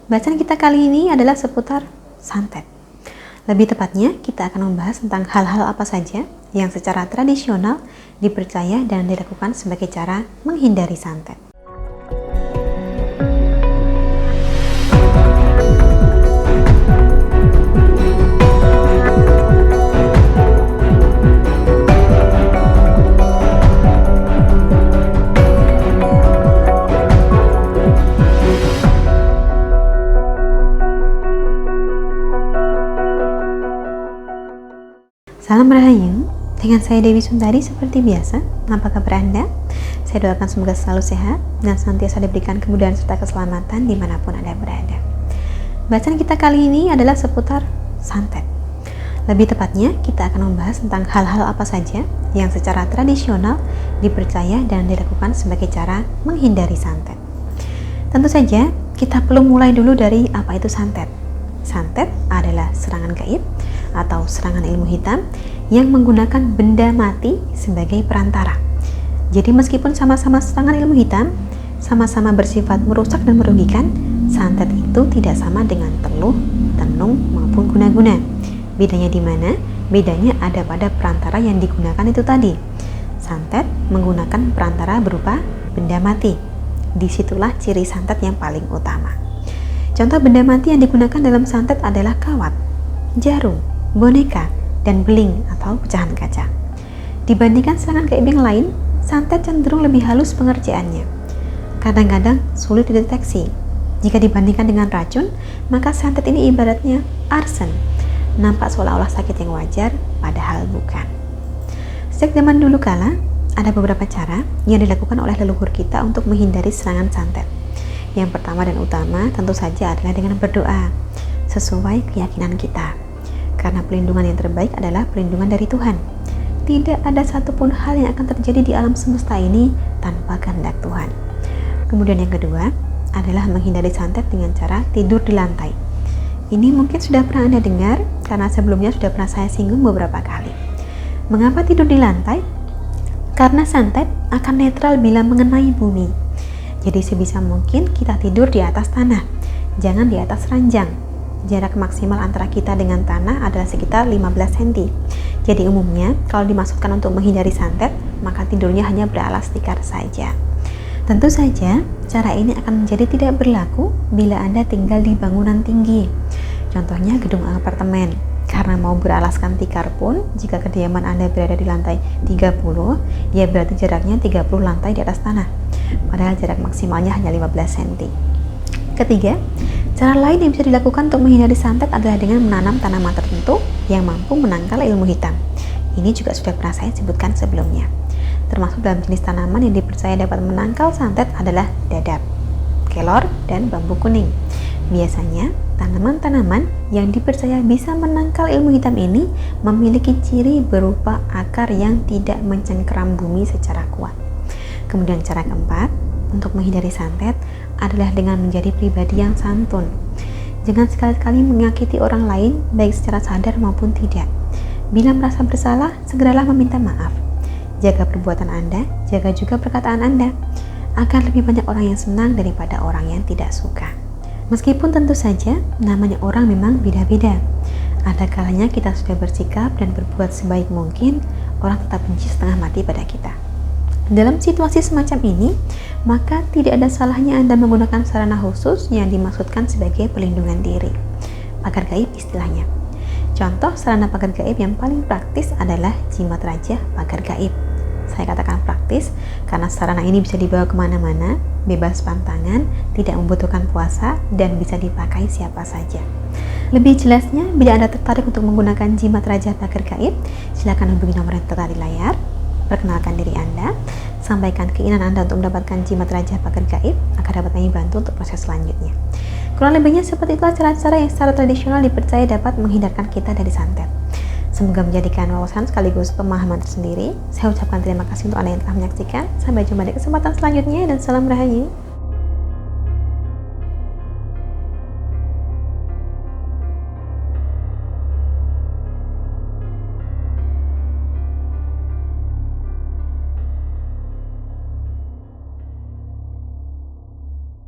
Bacaan kita kali ini adalah seputar santet. Lebih tepatnya, kita akan membahas tentang hal-hal apa saja yang secara tradisional dipercaya dan dilakukan sebagai cara menghindari santet. Salam Rahayu, dengan saya Dewi Sundari seperti biasa. Apa kabar Anda? Saya doakan semoga selalu sehat dan senantiasa diberikan kemudahan serta keselamatan dimanapun Anda berada. Bacaan kita kali ini adalah seputar santet. Lebih tepatnya, kita akan membahas tentang hal-hal apa saja yang secara tradisional dipercaya dan dilakukan sebagai cara menghindari santet. Tentu saja, kita perlu mulai dulu dari apa itu santet. Santet adalah serangan gaib atau serangan ilmu hitam yang menggunakan benda mati sebagai perantara. Jadi meskipun sama-sama serangan ilmu hitam, sama-sama bersifat merusak dan merugikan, santet itu tidak sama dengan teluh, tenung maupun guna-guna. Bedanya di mana? Bedanya ada pada perantara yang digunakan itu tadi. Santet menggunakan perantara berupa benda mati. Disitulah ciri santet yang paling utama. Contoh benda mati yang digunakan dalam santet adalah kawat, jarum, boneka, dan beling atau pecahan kaca. Dibandingkan serangan gaib yang lain, santet cenderung lebih halus pengerjaannya. Kadang-kadang sulit dideteksi. Jika dibandingkan dengan racun, maka santet ini ibaratnya arsen. Nampak seolah-olah sakit yang wajar, padahal bukan. Sejak zaman dulu kala, ada beberapa cara yang dilakukan oleh leluhur kita untuk menghindari serangan santet. Yang pertama dan utama tentu saja adalah dengan berdoa, sesuai keyakinan kita. Karena pelindungan yang terbaik adalah pelindungan dari Tuhan. Tidak ada satupun hal yang akan terjadi di alam semesta ini tanpa kehendak Tuhan. Kemudian yang kedua adalah menghindari santet dengan cara tidur di lantai. Ini mungkin sudah pernah Anda dengar karena sebelumnya sudah pernah saya singgung beberapa kali. Mengapa tidur di lantai? Karena santet akan netral bila mengenai bumi. Jadi sebisa mungkin kita tidur di atas tanah, jangan di atas ranjang. Jarak maksimal antara kita dengan tanah adalah sekitar 15 cm. Jadi umumnya kalau dimaksudkan untuk menghindari santet, maka tidurnya hanya beralas tikar saja. Tentu saja cara ini akan menjadi tidak berlaku bila Anda tinggal di bangunan tinggi. Contohnya gedung apartemen. Karena mau beralaskan tikar pun, jika kediaman Anda berada di lantai 30, ya berarti jaraknya 30 lantai di atas tanah. Padahal jarak maksimalnya hanya 15 cm. Ketiga, cara lain yang bisa dilakukan untuk menghindari santet adalah dengan menanam tanaman tertentu yang mampu menangkal ilmu hitam. Ini juga sudah pernah saya sebutkan sebelumnya. Termasuk dalam jenis tanaman yang dipercaya dapat menangkal santet adalah dadap, kelor, dan bambu kuning. Biasanya, tanaman-tanaman yang dipercaya bisa menangkal ilmu hitam ini memiliki ciri berupa akar yang tidak mencengkeram bumi secara kuat. Kemudian cara keempat, untuk menghindari santet adalah dengan menjadi pribadi yang santun. Jangan sekali-kali menyakiti orang lain, baik secara sadar maupun tidak. Bila merasa bersalah, segeralah meminta maaf. Jaga perbuatan Anda, jaga juga perkataan Anda, agar lebih banyak orang yang senang daripada orang yang tidak suka. Meskipun tentu saja namanya orang memang beda-beda. Ada kalanya kita sudah bersikap dan berbuat sebaik mungkin, orang tetap benci setengah mati pada kita. Dalam situasi semacam ini, maka tidak ada salahnya Anda menggunakan sarana khusus yang dimaksudkan sebagai pelindungan diri. Pagar gaib istilahnya. Contoh sarana pagar gaib yang paling praktis adalah jimat raja pagar gaib. Saya katakan praktis karena sarana ini bisa dibawa kemana-mana, bebas pantangan, tidak membutuhkan puasa, dan bisa dipakai siapa saja. Lebih jelasnya, bila Anda tertarik untuk menggunakan jimat raja pagar gaib, silakan hubungi nomor yang tertera di layar. Perkenalkan diri Anda, sampaikan keinginan Anda untuk mendapatkan jimat raja pagar gaib agar dapat kami bantu untuk proses selanjutnya. Kurang lebihnya seperti itulah cara-cara yang secara tradisional dipercaya dapat menghindarkan kita dari santet. Semoga menjadikan wawasan sekaligus pemahaman tersendiri. Saya ucapkan terima kasih untuk Anda yang telah menyaksikan. Sampai jumpa di kesempatan selanjutnya dan salam Rahayu.